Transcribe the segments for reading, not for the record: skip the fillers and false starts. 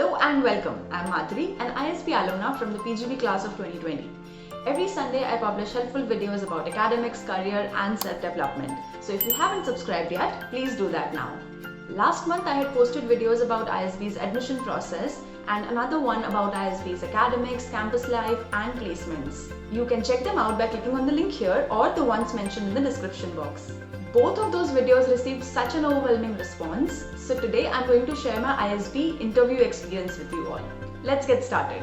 Hello and welcome. I'm Madhuri, an ISB alumna from the PGB class of 2020. Every Sunday, I publish helpful videos about academics, career, and self-development. So if you haven't subscribed yet, please do that now. Last month, I had posted videos about ISB's admission process and another one about ISB's academics, campus life, and placements. You can check them out by clicking on the link here or the ones mentioned in the description box. Both of those videos received such an overwhelming response, so today I'm going to share my ISB interview experience with you all. Let's get started.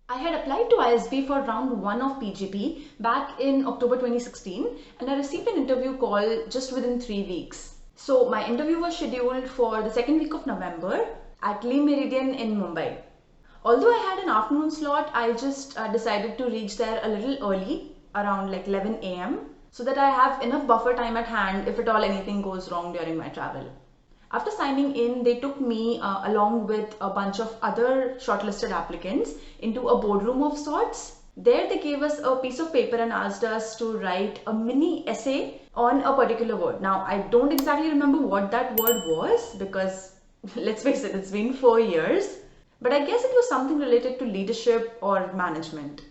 I had applied to ISB for round 1 of PGP back in October 2016 and I received an interview call just within 3 weeks. So my interview was scheduled for the second week of November at Le Méridien in Mumbai. Although I had an afternoon slot, I just decided to reach there a little early, around like 11 a.m. so that I have enough buffer time at hand if at all anything goes wrong during my travel. After signing in, they took me along with a bunch of other shortlisted applicants into a boardroom of sorts. There they gave us a piece of paper and asked us to write a mini essay on a particular word. Now, I don't exactly remember what that word was because let's face it, it's been 4 years. But I guess it was something related to leadership or management.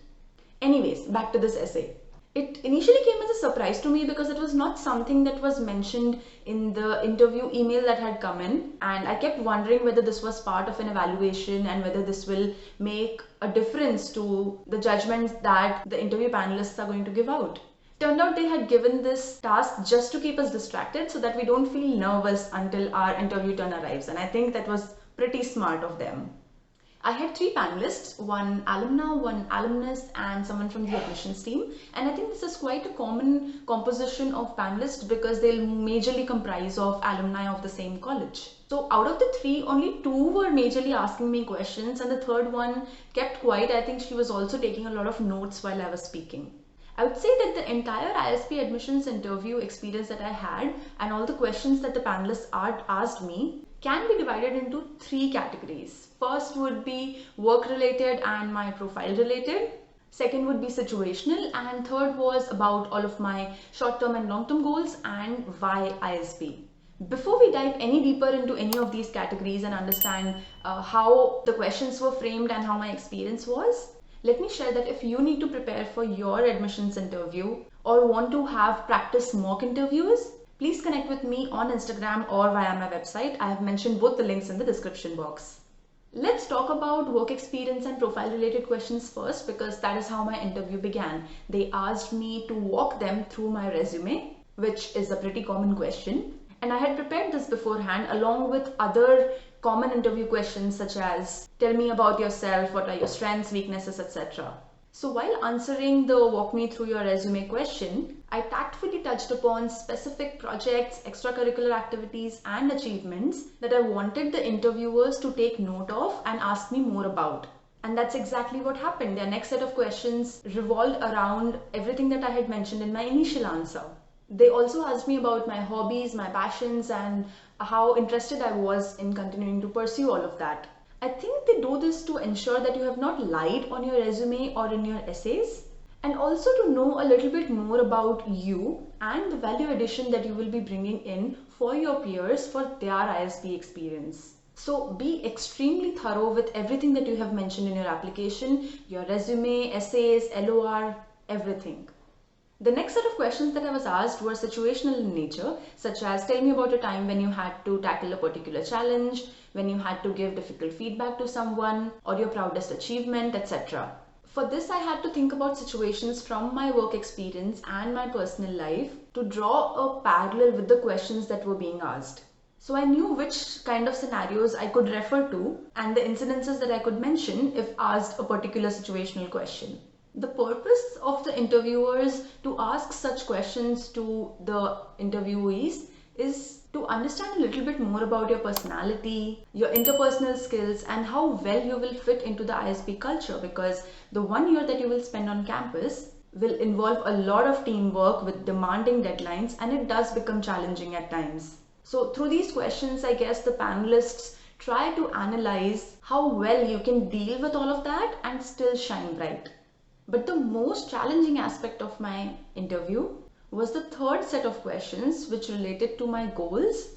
Anyways, back to this essay. It initially came as a surprise to me because it was not something that was mentioned in the interview email that had come in, and I kept wondering whether this was part of an evaluation and whether this will make a difference to the judgments that the interview panelists are going to give out. Turned out they had given this task just to keep us distracted so that we don't feel nervous until our interview turn arrives, and I think that was pretty smart of them. I had 3 panelists, one alumna, one alumnus, and someone from the admissions team. And I think this is quite a common composition of panelists because they'll majorly comprise of alumni of the same college. So out of the 3, only 2 were majorly asking me questions and the third one kept quiet. I think she was also taking a lot of notes while I was speaking. I would say that the entire ISB admissions interview experience that I had and all the questions that the panelists asked me can be divided into 3 categories. First would be work related and my profile related. Second would be situational, and third was about all of my short-term and long-term goals and why ISB. Before we dive any deeper into any of these categories and understand how the questions were framed and how my experience was, let me share that if you need to prepare for your admissions interview or want to have practice mock interviews, please connect with me on Instagram or via my website. I have mentioned both the links in the description box. Let's talk about work experience and profile related questions first because that is how my interview began. They asked me to walk them through my resume, which is a pretty common question. And I had prepared this beforehand along with other common interview questions such as tell me about yourself, what are your strengths, weaknesses, etc. So while answering the walk me through your resume question, I tactfully touched upon specific projects, extracurricular activities and achievements that I wanted the interviewers to take note of and ask me more about. And that's exactly what happened. Their next set of questions revolved around everything that I had mentioned in my initial answer. They also asked me about my hobbies, my passions, and how interested I was in continuing to pursue all of that. I think they do this to ensure that you have not lied on your resume or in your essays, and also to know a little bit more about you and the value addition that you will be bringing in for your peers for their ISB experience. So be extremely thorough with everything that you have mentioned in your application, your resume, essays, LOR, everything. The next set of questions that I was asked were situational in nature, such as tell me about a time when you had to tackle a particular challenge, when you had to give difficult feedback to someone, or your proudest achievement, etc. For this, I had to think about situations from my work experience and my personal life to draw a parallel with the questions that were being asked. So I knew which kind of scenarios I could refer to and the incidences that I could mention if asked a particular situational question. The purpose of the interviewers to ask such questions to the interviewees is to understand a little bit more about your personality, your interpersonal skills, and how well you will fit into the ISB culture, because the 1 year that you will spend on campus will involve a lot of teamwork with demanding deadlines, and it does become challenging at times. So through these questions, I guess the panelists try to analyze how well you can deal with all of that and still shine bright. But the most challenging aspect of my interview was the third set of questions which related to my goals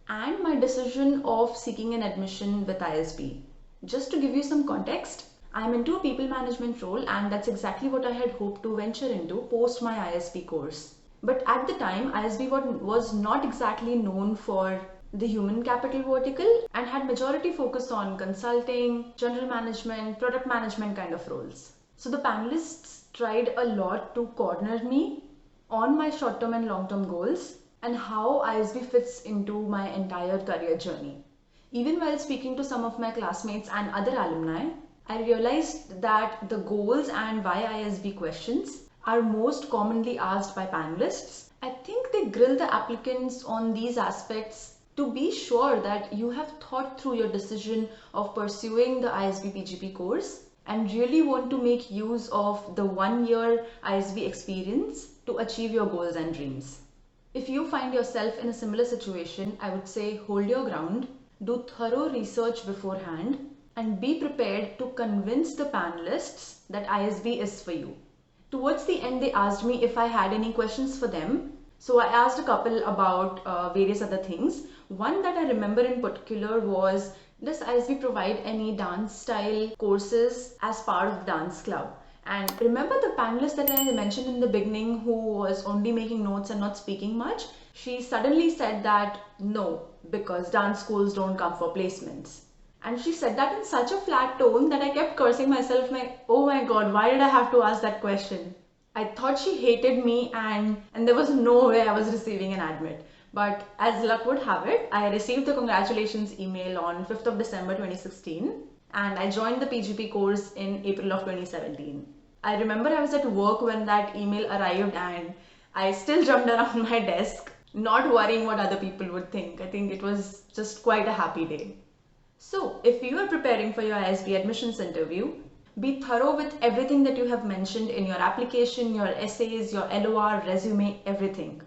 and my decision of seeking an admission with ISB. Just to give you some context, I'm into a people management role, and that's exactly what I had hoped to venture into post my ISB course. But at the time, ISB was not exactly known for the human capital vertical and had majority focus on consulting, general management, product management kind of roles. So the panelists tried a lot to corner me on my short-term and long-term goals and how ISB fits into my entire career journey. Even while speaking to some of my classmates and other alumni, I realized that the goals and why ISB questions are most commonly asked by panelists. I think they grill the applicants on these aspects to be sure that you have thought through your decision of pursuing the ISB PGP course and really want to make use of the 1-year ISB experience to achieve your goals and dreams. If you find yourself in a similar situation, I would say hold your ground, do thorough research beforehand, and be prepared to convince the panelists that ISB is for you. Towards the end, they asked me if I had any questions for them. So I asked a couple about various other things. One that I remember in particular was, does ISB provide any dance style courses as part of the dance club? And remember the panelist that I mentioned in the beginning who was only making notes and not speaking much? She suddenly said that no, because dance schools don't come for placements. And she said that in such a flat tone that I kept cursing myself, oh my god, why did I have to ask that question? I thought she hated me and there was no way I was receiving an admit. But as luck would have it, I received the congratulations email on 5th of December 2016 and I joined the PGP course in April of 2017. I remember I was at work when that email arrived and I still jumped around my desk, not worrying what other people would think. I think it was just quite a happy day. So, if you are preparing for your ISB admissions interview, be thorough with everything that you have mentioned in your application, your essays, your LOR, resume, everything.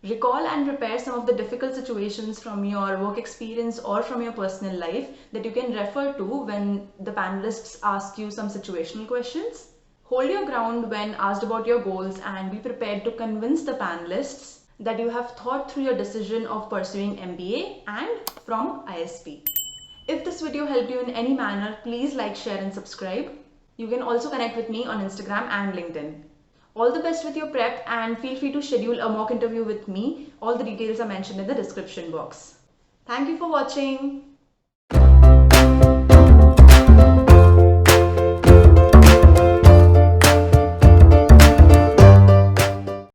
Recall and prepare some of the difficult situations from your work experience or from your personal life that you can refer to when the panelists ask you some situational questions. Hold your ground when asked about your goals and be prepared to convince the panelists that you have thought through your decision of pursuing MBA and from ISB. If this video helped you in any manner, please like, share and subscribe. You can also connect with me on Instagram and LinkedIn. All the best with your prep and feel free to schedule a mock interview with me. All the details are mentioned in the description box. Thank you for watching.